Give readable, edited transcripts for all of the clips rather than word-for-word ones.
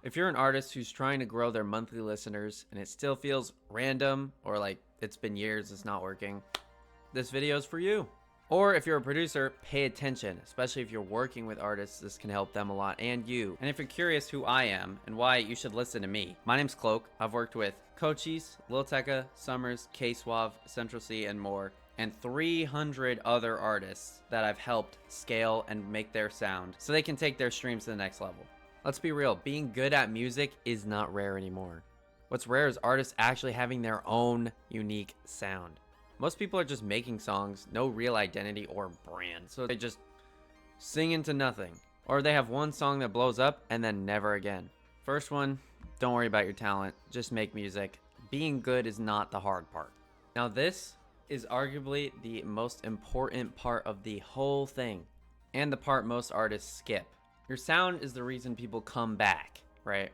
If you're an artist who's trying to grow their monthly listeners and it still feels random or like it's been years, it's not working, this video is for you. Or if you're a producer, pay attention, especially if you're working with artists. This can help them a lot, and you. And if you're curious who I am and why you should listen to me, my name's Cloak. I've worked with Cochise, Lil Tecca, Summers, K-Suave, Central C, and more, and 300 other artists that I've helped scale and make their sound so they can take their streams to the next level. Let's be real, being good at music is not rare anymore. What's rare is artists actually having their own unique sound. Most people are just making songs, no real identity or brand, so they just sing into nothing. Or they have one song that blows up and then never again. First one, don't worry about your talent, just make music. Being good is not the hard part. Now this is arguably the most important part of the whole thing, and the part most artists skip. Your sound is the reason people come back, right?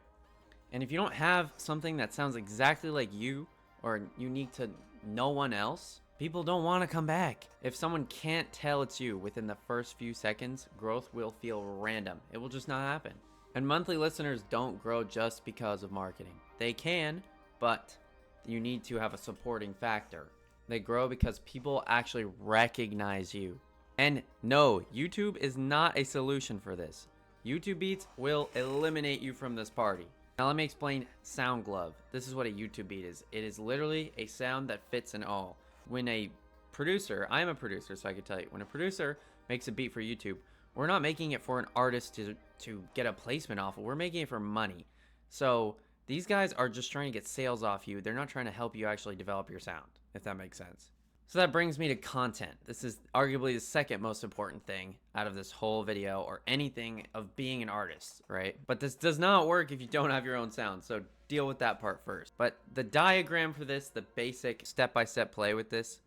And if you don't have something that sounds exactly like you or unique to no one else, people don't want to come back. If someone can't tell it's you within the first few seconds, growth will feel random. It will just not happen. And monthly listeners don't grow just because of marketing. They can, but you need to have a supporting factor. They grow because people actually recognize you. And no, YouTube is not a solution for this. YouTube beats will eliminate you from this party. Now let me explain Sound Glove. This is what a YouTube beat is. It is literally a sound that fits in all. When a producer, I'm a producer, so I can tell you, when a producer makes a beat for YouTube, we're not making it for an artist to get a placement off of. We're making it for money. So these guys are just trying to get sales off you. They're not trying to help you actually develop your sound, if that makes sense. So that brings me to content. This is arguably the second most important thing out of this whole video or anything of being an artist, right? But this does not work if you don't have your own sound, so deal with that part first. But the diagram for this, the basic step-by-step play with this,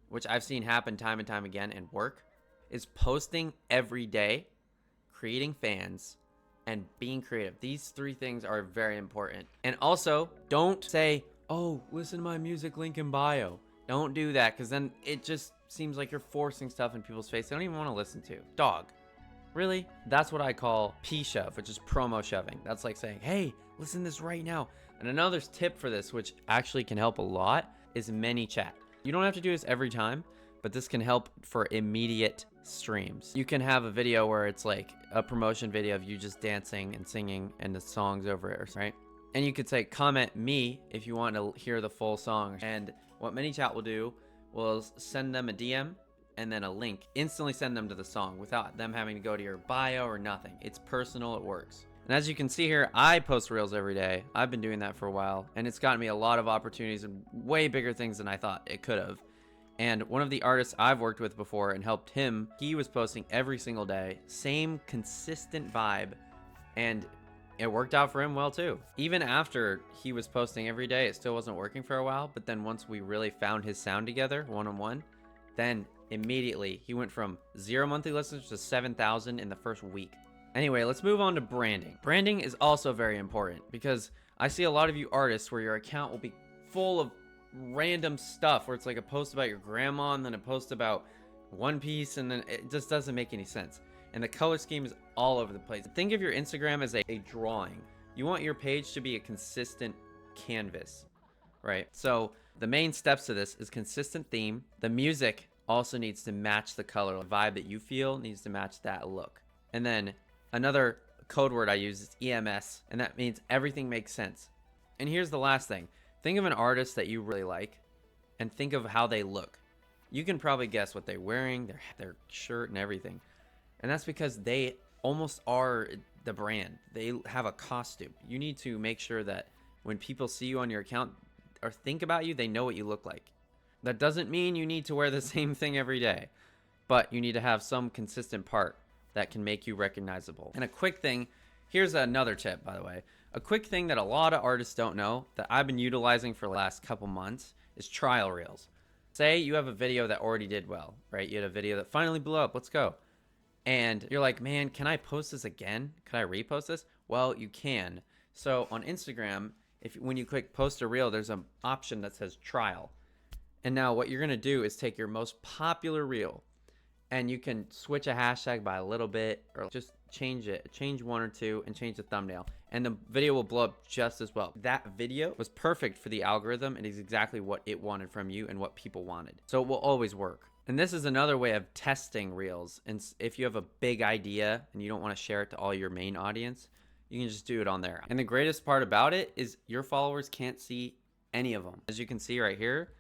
which I've seen happen time and time again and work, is posting every day, creating fans, and being creative. These three things are very important. And also, don't say, oh, listen to my music link in bio. Don't do that, because then it just seems like you're forcing stuff in people's face they don't even want to listen to. Dog. Really? That's what I call P-shove, which is promo shoving. That's like saying, hey, listen to this right now. And another tip for this, which actually can help a lot, is MANYCHAT. You don't have to do this every time, but this can help for immediate streams. You can have a video where it's like a promotion video of you just dancing and singing and the song's over it, right? And you could say, comment me if you want to hear the full song. And what MANYCHAT will do will send them a DM and then a link, instantly send them to the song without them having to go to your bio or nothing. It's personal, it works. And as you can see here, I post reels every day. I've been doing that for a while, and it's gotten me a lot of opportunities and way bigger things than I thought it could have. And one of the artists I've worked with before and helped him, he was posting every single day, same consistent vibe, and it worked out for him well too. Even after he was posting every day, it still wasn't working for a while, but then once we really found his sound together, one-on-one, then immediately he went from 0 monthly listeners to 7,000 in the first week. Anyway, let's move on to branding. Branding is also very important because I see a lot of you artists where your account will be full of random stuff where it's like a post about your grandma and then a post about One Piece, and then it just doesn't make any sense. And the color scheme is all over the place. Think of your Instagram as a drawing. You want your page to be a consistent canvas, right? So the main steps to this is consistent theme. The music also needs to match the color. The vibe that you feel needs to match that look. And then another code word I use is EMS, and that means everything makes sense. And here's the last thing. Think of an artist that you really like and think of how they look. You can probably guess what they're wearing, their shirt and everything. And that's because they almost are the brand. They have a costume. You need to make sure that when people see you on your account or think about you, they know what you look like. That doesn't mean you need to wear the same thing every day, but you need to have some consistent part that can make you recognizable. And a quick thing, here's another tip, by the way. A quick thing that a lot of artists don't know that I've been utilizing for the last couple months is trial reels. Say you have a video that already did well, right? You had a video that finally blew up, let's go. And you're like, man, can I post this again? Can I repost this? Well, you can. So on Instagram, when you click post a reel, there's an option that says trial. And now what you're gonna do is take your most popular reel and you can switch a hashtag by a little bit or just change it, change one or two, and change the thumbnail, and the video will blow up just as well. That video was perfect for the algorithm. It is exactly what it wanted from you and what people wanted. So it will always work. And this is another way of testing Reels. And if you have a big idea and you don't want to share it to all your main audience, you can just do it on there. And the greatest part about it is your followers can't see any of them. As you can see right here,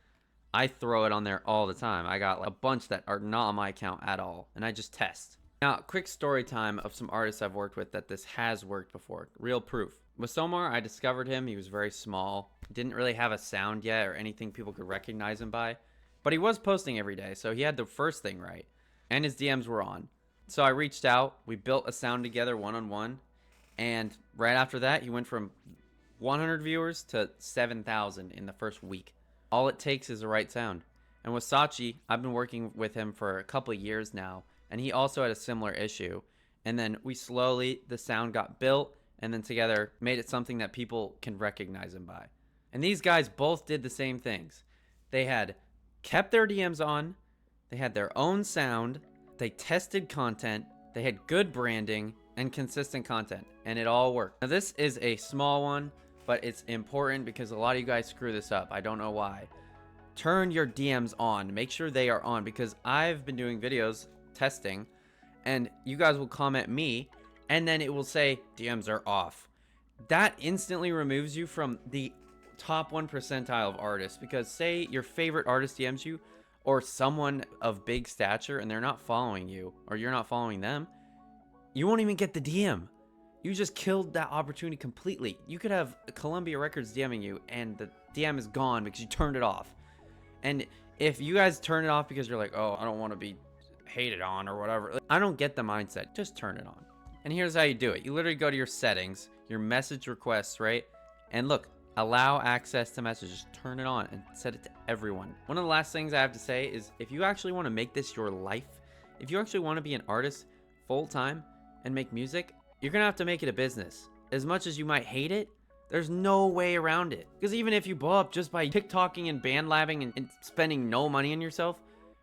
I throw it on there all the time. I got like a bunch that are not on my account at all, and I just test. Now, quick story time of some artists I've worked with that this has worked before. Real proof. With Somar, I discovered him. He was very small. Didn't really have a sound yet or anything people could recognize him by. But he was posting every day, so he had the first thing right. And his DMs were on. So I reached out. We built a sound together one-on-one. And right after that, he went from 100 viewers to 7,000 in the first week. All it takes is the right sound. And with Sachi, I've been working with him for a couple of years now. And he also had a similar issue. And then we slowly, the sound got built, and then together made it something that people can recognize him by. And these guys both did the same things. They had kept their DMs on, they had their own sound, they tested content, they had good branding and consistent content, and it all worked. Now this is a small one, but it's important because a lot of you guys screw this up. I don't know why. Turn your DMs on. Make sure they are on, because I've been doing videos testing and you guys will comment me and then it will say DMs are off. That instantly removes you from the top 1 percentile of artists, because say your favorite artist DMs you or someone of big stature and they're not following you or you're not following them, you won't even get the DM. You just killed that opportunity completely. You could have Columbia Records DMing you and the DM is gone because you turned it off. And if you guys turn it off because you're like, oh, I don't want to be hated on or whatever, I don't get the mindset. Just turn it on. And here's how you do it. You literally go to your settings, your message requests, right? And look, allow access to messages. Turn it on and set it to everyone. One of the last things I have to say is, if you actually want to make this your life, if you actually want to be an artist full time and make music, you're gonna have to make it a business. As much as you might hate it, there's no way around it. Because even if you blow up just by TikToking and band labbing and spending no money on yourself,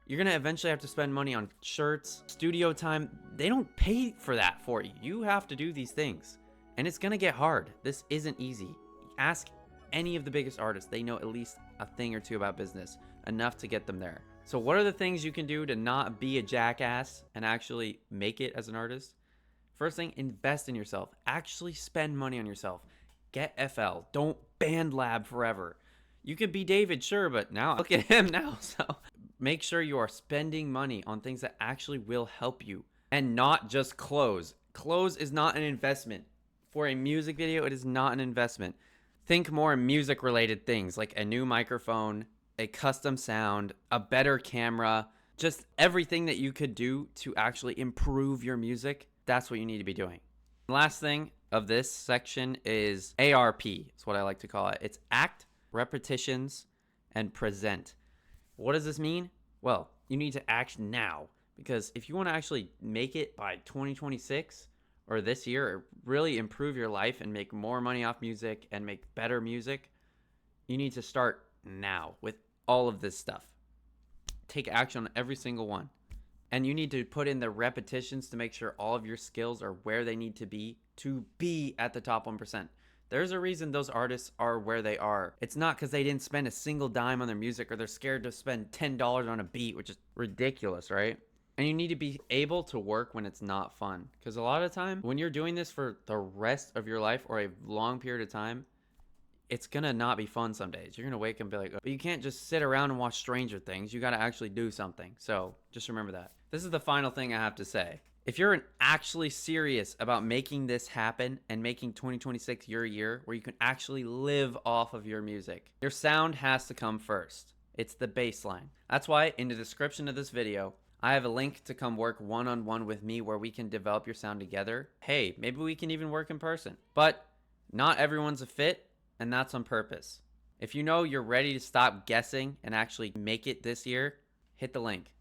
you're gonna eventually have to spend money on shirts, studio time. They don't pay for that for you. You have to do these things. And it's gonna get hard. This isn't easy. Ask any of the biggest artists. They know at least a thing or two about business, enough to get them there. So what are the things you can do to not be a jackass and actually make it as an artist? First thing, invest in yourself. Actually spend money on yourself. Get FL. Don't band lab forever. You could be David, sure, but now look at him now. So make sure you are spending money on things that actually will help you and not just clothes. Clothes is not an investment. For a music video, it is not an investment. Think more music related things like a new microphone, a custom sound, a better camera, just everything that you could do to actually improve your music. That's what you need to be doing. Last thing of this section is ARP. It's what I like to call it. It's act, repetitions, and present. What does this mean? Well, you need to act now, because if you want to actually make it by 2026 or this year, or really improve your life and make more money off music and make better music, you need to start now with all of this stuff. Take action on every single one. And you need to put in the repetitions to make sure all of your skills are where they need to be at the top 1%. There's a reason those artists are where they are. It's not because they didn't spend a single dime on their music or they're scared to spend $10 on a beat, which is ridiculous, right? And you need to be able to work when it's not fun. Because a lot of the time, when you're doing this for the rest of your life or a long period of time, it's gonna not be fun some days. You're gonna wake up and be like, oh. But you can't just sit around and watch Stranger Things. You gotta actually do something. So just remember that. This is the final thing I have to say. If you're actually serious about making this happen and making 2026 your year where you can actually live off of your music, your sound has to come first. It's the baseline. That's why in the description of this video, I have a link to come work one-on-one with me where we can develop your sound together. Hey, maybe we can even work in person. But not everyone's a fit. And that's on purpose. If you know you're ready to stop guessing and actually make it this year, hit the link.